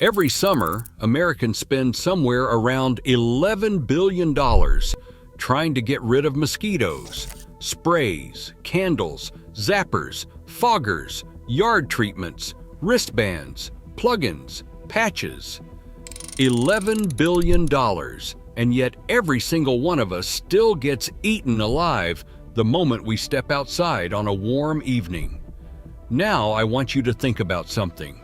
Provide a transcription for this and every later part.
Every summer, Americans spend somewhere around $11 billion trying to get rid of mosquitoes. Sprays, candles, zappers, foggers, yard treatments, wristbands, plugins, patches. $11 billion, and yet every single one of us still gets eaten alive the moment we step outside on a warm evening. Now I want you to think about something.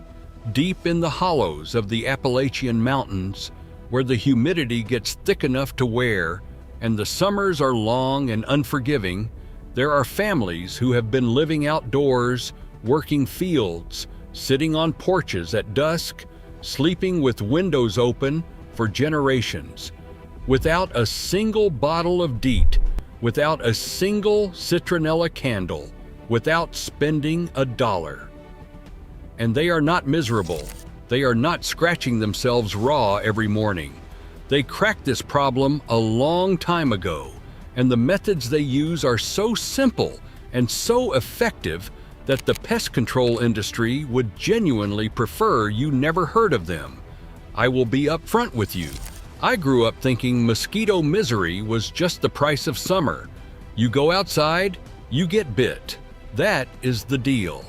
Deep in the hollows of the Appalachian Mountains, where the humidity gets thick enough to wear and the summers are long and unforgiving, there are families who have been living outdoors, working fields, sitting on porches at dusk, sleeping with windows open for generations, without a single bottle of DEET, without a single citronella candle, without spending $1. And they are not miserable. They are not scratching themselves raw every morning. They cracked this problem a long time ago, and the methods they use are so simple and so effective that the pest control industry would genuinely prefer you never heard of them. I will be upfront with you. I grew up thinking mosquito misery was just the price of summer. You go outside, you get bit. That is the deal.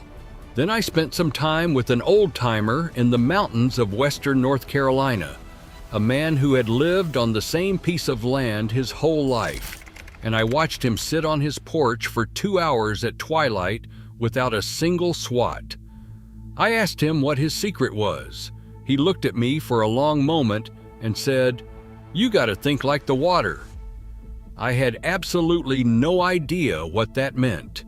Then I spent some time with an old-timer in the mountains of western North Carolina, a man who had lived on the same piece of land his whole life, and I watched him sit on his porch for 2 hours at twilight without a single swat. I asked him what his secret was. He looked at me for a long moment and said, "You gotta think like the water." I had absolutely no idea what that meant.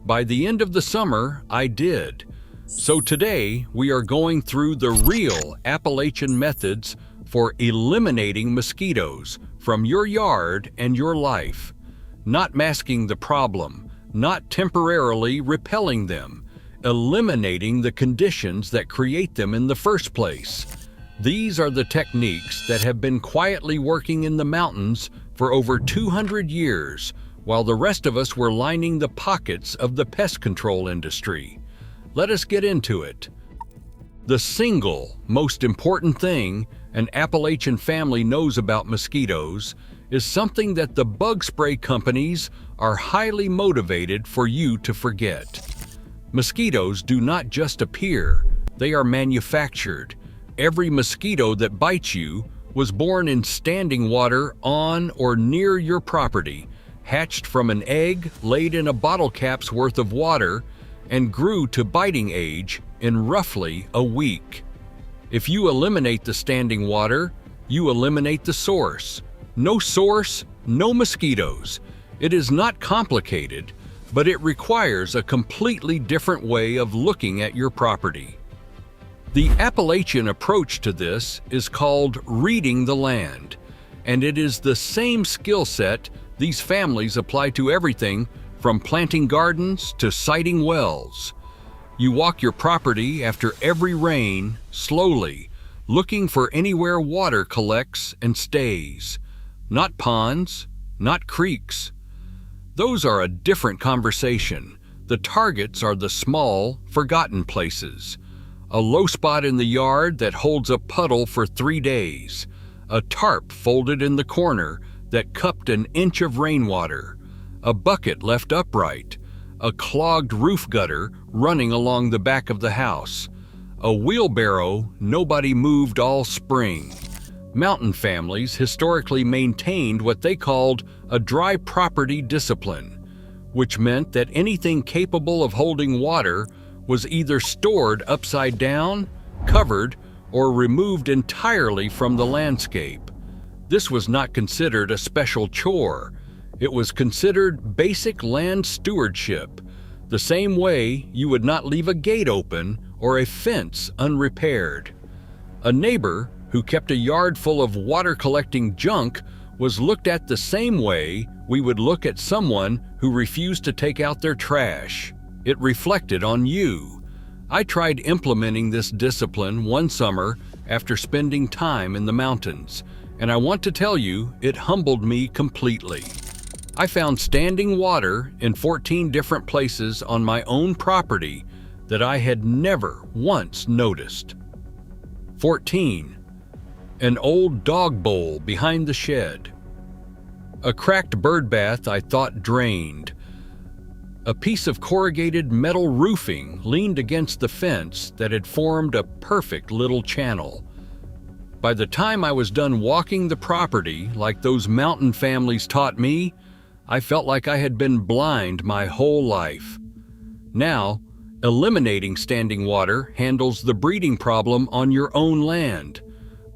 By the end of the summer, I did. So today, we are going through the real Appalachian methods for eliminating mosquitoes from your yard and your life. Not masking the problem, not temporarily repelling them, eliminating the conditions that create them in the first place. These are the techniques that have been quietly working in the mountains for over 200 years, while the rest of us were lining the pockets of the pest control industry. Let us get into it. The single most important thing an Appalachian family knows about mosquitoes is something that the bug spray companies are highly motivated for you to forget. Mosquitoes do not just appear, they are manufactured. Every mosquito that bites you was born in standing water on or near your property, hatched from an egg laid in a bottle cap's worth of water, and grew to biting age in roughly a week. If you eliminate the standing water, you eliminate the source. No source, no mosquitoes. It is not complicated, but it requires a completely different way of looking at your property. The Appalachian approach to this is called reading the land, and it is the same skill set these families apply to everything from planting gardens to siting wells. You walk your property after every rain, slowly, looking for anywhere water collects and stays. Not ponds, not creeks. Those are a different conversation. The targets are the small, forgotten places. A low spot in the yard that holds a puddle for 3 days. A tarp folded in the corner that cupped an inch of rainwater, a bucket left upright, a clogged roof gutter running along the back of the house, a wheelbarrow nobody moved all spring. Mountain families historically maintained what they called a dry property discipline, which meant that anything capable of holding water was either stored upside down, covered, or removed entirely from the landscape. This was not considered a special chore. It was considered basic land stewardship, the same way you would not leave a gate open or a fence unrepaired. A neighbor who kept a yard full of water-collecting junk was looked at the same way we would look at someone who refused to take out their trash. It reflected on you. I tried implementing this discipline one summer after spending time in the mountains, and I want to tell you, it humbled me completely. I found standing water in 14 different places on my own property that I had never once noticed. 14. An old dog bowl behind the shed. A cracked bird bath I thought drained. A piece of corrugated metal roofing leaned against the fence that had formed a perfect little channel. By the time I was done walking the property like those mountain families taught me, I felt like I had been blind my whole life. Now, eliminating standing water handles the breeding problem on your own land.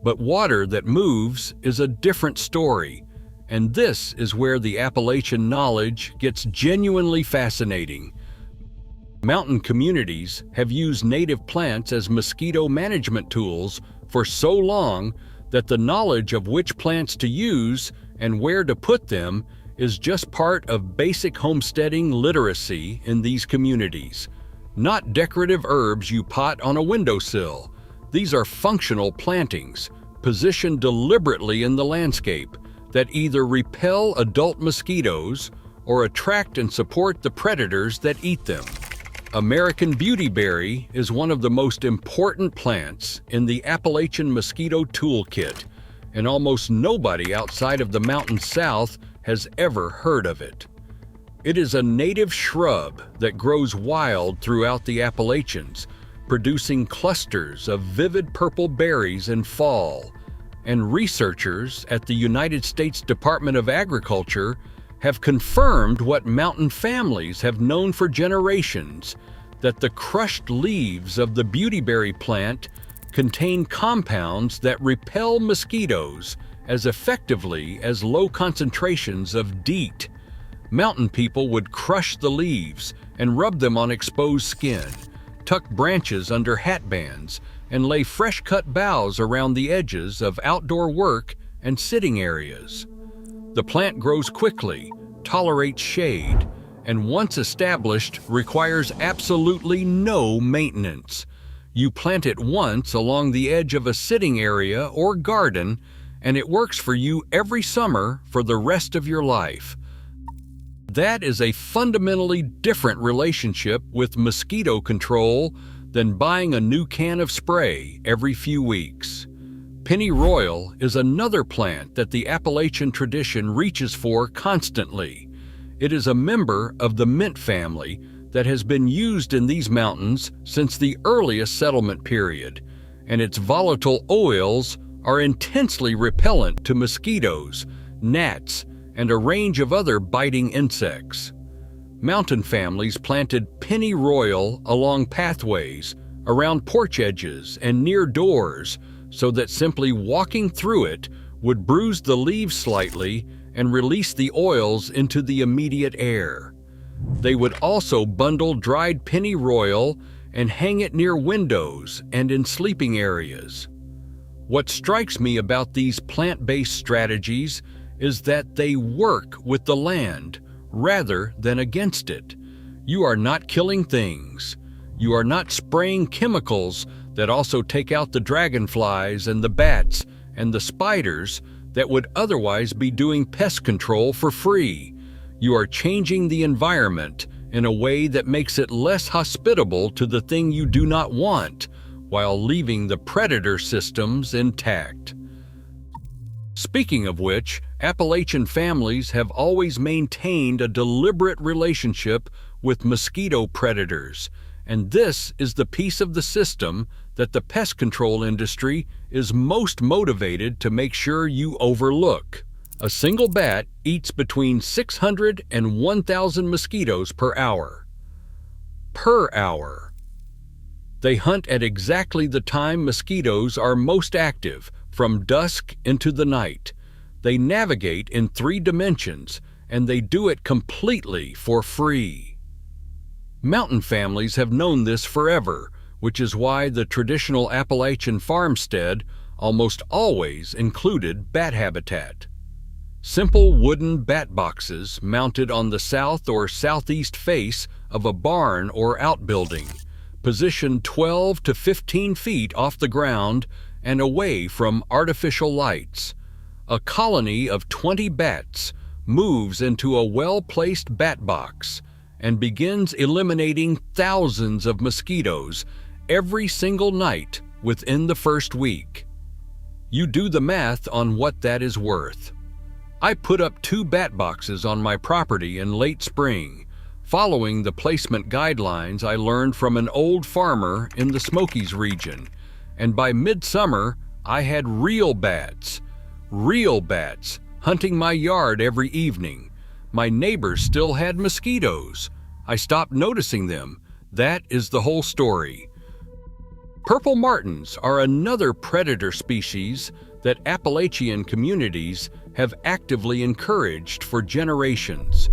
But water that moves is a different story, and this is where the Appalachian knowledge gets genuinely fascinating. Mountain communities have used native plants as mosquito management tools for so long that the knowledge of which plants to use and where to put them is just part of basic homesteading literacy in these communities. Not decorative herbs you pot on a windowsill. These are functional plantings, positioned deliberately in the landscape, that either repel adult mosquitoes or attract and support the predators that eat them. American beautyberry is one of the most important plants in the Appalachian mosquito toolkit, and almost nobody outside of the mountain south has ever heard of it. It is a native shrub that grows wild throughout the Appalachians, producing clusters of vivid purple berries in fall, and researchers at the United States Department of Agriculture have confirmed what mountain families have known for generations, that the crushed leaves of the beautyberry plant contain compounds that repel mosquitoes as effectively as low concentrations of DEET. Mountain people would crush the leaves and rub them on exposed skin, tuck branches under hat bands, and lay fresh-cut boughs around the edges of outdoor work and sitting areas. The plant grows quickly, tolerates shade, and once established, requires absolutely no maintenance. You plant it once along the edge of a sitting area or garden, and it works for you every summer for the rest of your life. That is a fundamentally different relationship with mosquito control than buying a new can of spray every few weeks. Pennyroyal is another plant that the Appalachian tradition reaches for constantly. It is a member of the mint family that has been used in these mountains since the earliest settlement period, and its volatile oils are intensely repellent to mosquitoes, gnats, and a range of other biting insects. Mountain families planted Pennyroyal along pathways, around porch edges, and near doors, so that simply walking through it would bruise the leaves slightly and release the oils into the immediate air. They would also bundle dried Pennyroyal and hang it near windows and in sleeping areas. What strikes me about these plant-based strategies is that they work with the land rather than against it. You are not killing things. You are not spraying chemicals that also take out the dragonflies and the bats and the spiders that would otherwise be doing pest control for free. You are changing the environment in a way that makes it less hospitable to the thing you do not want, while leaving the predator systems intact. Speaking of which, Appalachian families have always maintained a deliberate relationship with mosquito predators, and this is the piece of the system that the pest control industry is most motivated to make sure you overlook. A single bat eats between 600 and 1,000 mosquitoes per hour. Per hour. They hunt at exactly the time mosquitoes are most active, from dusk into the night. They navigate in 3 dimensions, and they do it completely for free. Mountain families have known this forever, which is why the traditional Appalachian farmstead almost always included bat habitat. Simple wooden bat boxes mounted on the south or southeast face of a barn or outbuilding, positioned 12 to 15 feet off the ground and away from artificial lights. A colony of 20 bats moves into a well-placed bat box and begins eliminating thousands of mosquitoes every single night within the first week. You do the math on what that is worth. I put up 2 bat boxes on my property in late spring, following the placement guidelines I learned from an old farmer in the Smokies region, and by midsummer I had real bats hunting my yard every evening. My neighbors still had mosquitoes. I stopped noticing them. That is the whole story. Purple martins are another predator species that Appalachian communities have actively encouraged for generations.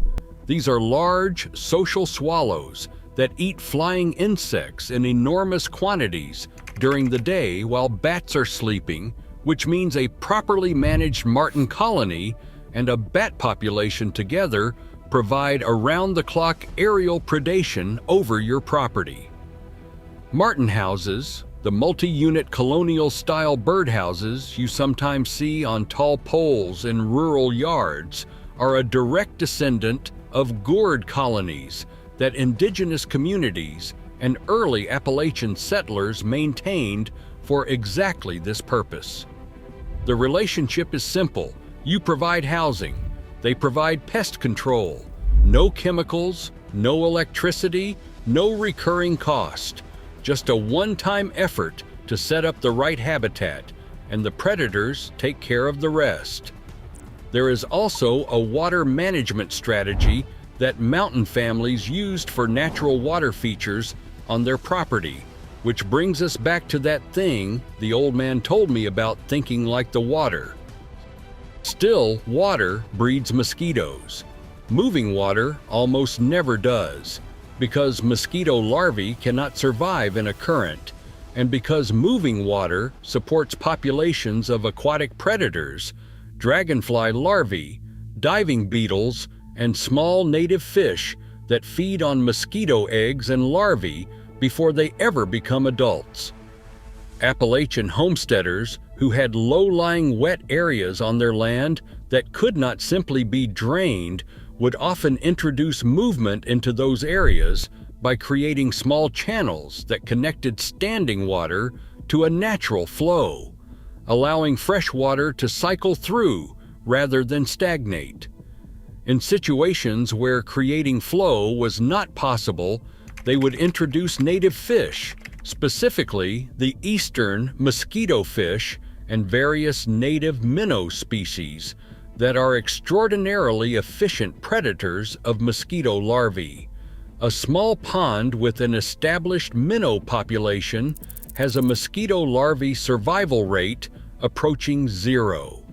These are large, social swallows that eat flying insects in enormous quantities during the day while bats are sleeping, which means a properly managed martin colony and a bat population together provide around-the-clock aerial predation over your property. Martin houses, the multi-unit colonial-style birdhouses you sometimes see on tall poles in rural yards, are a direct descendant of gourd colonies that indigenous communities and early Appalachian settlers maintained for exactly this purpose. The relationship is simple. You provide housing, they provide pest control. No chemicals, no electricity, no recurring cost. Just a one-time effort to set up the right habitat, and the predators take care of the rest. There is also a water management strategy that mountain families used for natural water features on their property, which brings us back to that thing the old man told me about thinking like the water. Still, water breeds mosquitoes. Moving water almost never does, because mosquito larvae cannot survive in a current, and because moving water supports populations of aquatic predators, dragonfly larvae, diving beetles, and small native fish that feed on mosquito eggs and larvae before they ever become adults. Appalachian homesteaders who had low-lying wet areas on their land that could not simply be drained would often introduce movement into those areas by creating small channels that connected standing water to a natural flow, allowing fresh water to cycle through rather than stagnate. In situations where creating flow was not possible, they would introduce native fish, specifically the eastern mosquito fish and various native minnow species that are extraordinarily efficient predators of mosquito larvae. A small pond with an established minnow population has a mosquito larvae survival rate approaching 0.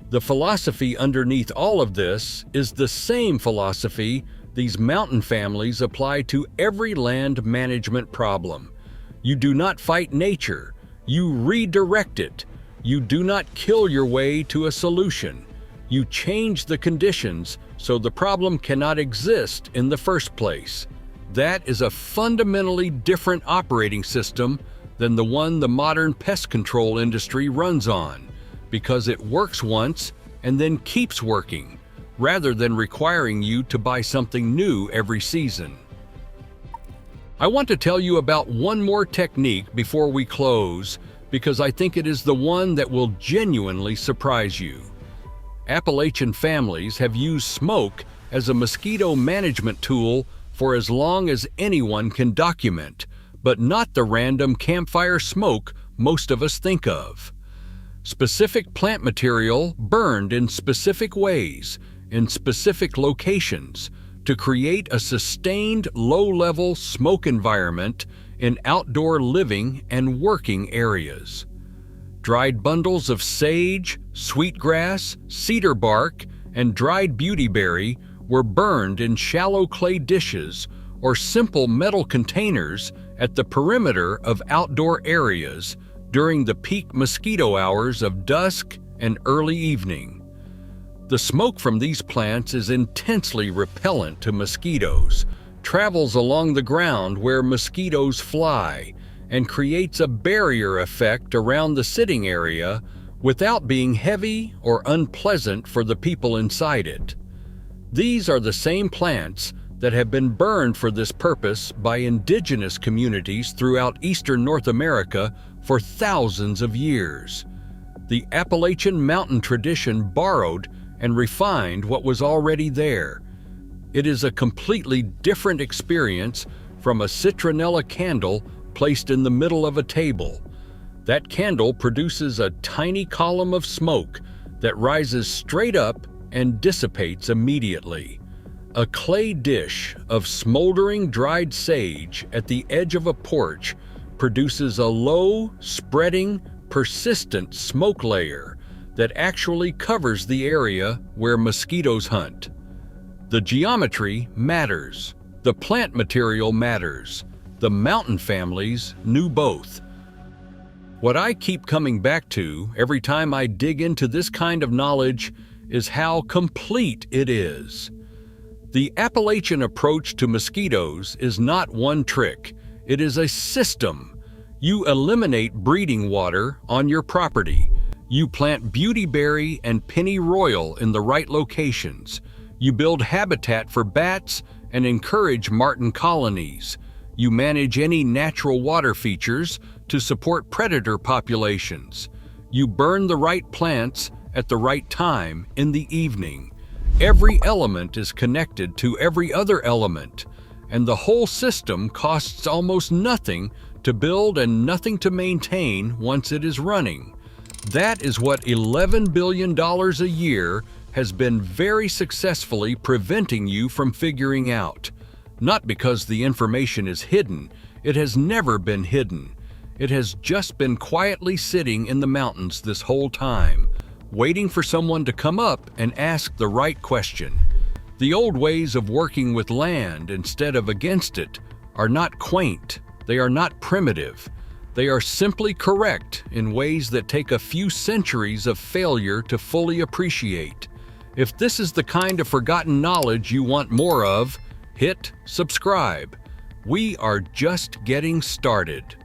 The philosophy underneath all of this is the same philosophy these mountain families apply to every land management problem. You do not fight nature, you redirect it. You do not kill your way to a solution. You change the conditions so the problem cannot exist in the first place. That is a fundamentally different operating system than the one the modern pest control industry runs on, because it works once and then keeps working, rather than requiring you to buy something new every season. I want to tell you about one more technique before we close, because I think it is the one that will genuinely surprise you. Appalachian families have used smoke as a mosquito management tool for as long as anyone can document, but not the random campfire smoke most of us think of. Specific plant material burned in specific ways, in specific locations, to create a sustained low-level smoke environment in outdoor living and working areas. Dried bundles of sage, sweetgrass, cedar bark, and dried beautyberry were burned in shallow clay dishes or simple metal containers at the perimeter of outdoor areas during the peak mosquito hours of dusk and early evening. The smoke from these plants is intensely repellent to mosquitoes, travels along the ground where mosquitoes fly, and creates a barrier effect around the sitting area without being heavy or unpleasant for the people inside it. These are the same plants that have been burned for this purpose by indigenous communities throughout eastern North America for thousands of years. The Appalachian Mountain tradition borrowed and refined what was already there. It is a completely different experience from a citronella candle placed in the middle of a table. That candle produces a tiny column of smoke that rises straight up and dissipates immediately. A clay dish of smoldering dried sage at the edge of a porch produces a low, spreading, persistent smoke layer that actually covers the area where mosquitoes hunt. The geometry matters. The plant material matters. The mountain families knew both. What I keep coming back to every time I dig into this kind of knowledge is how complete it is. The Appalachian approach to mosquitoes is not one trick. It is a system. You eliminate breeding water on your property. You plant beautyberry and pennyroyal in the right locations. You build habitat for bats and encourage martin colonies. You manage any natural water features to support predator populations. You burn the right plants at the right time in the evening. Every element is connected to every other element, and the whole system costs almost nothing to build and nothing to maintain once it is running. That is what $11 billion a year has been very successfully preventing you from figuring out. Not because the information is hidden. It has never been hidden. It has just been quietly sitting in the mountains this whole time, waiting for someone to come up and ask the right question. The old ways of working with land instead of against it are not quaint. They are not primitive. They are simply correct in ways that take a few centuries of failure to fully appreciate. If this is the kind of forgotten knowledge you want more of, hit subscribe. We are just getting started.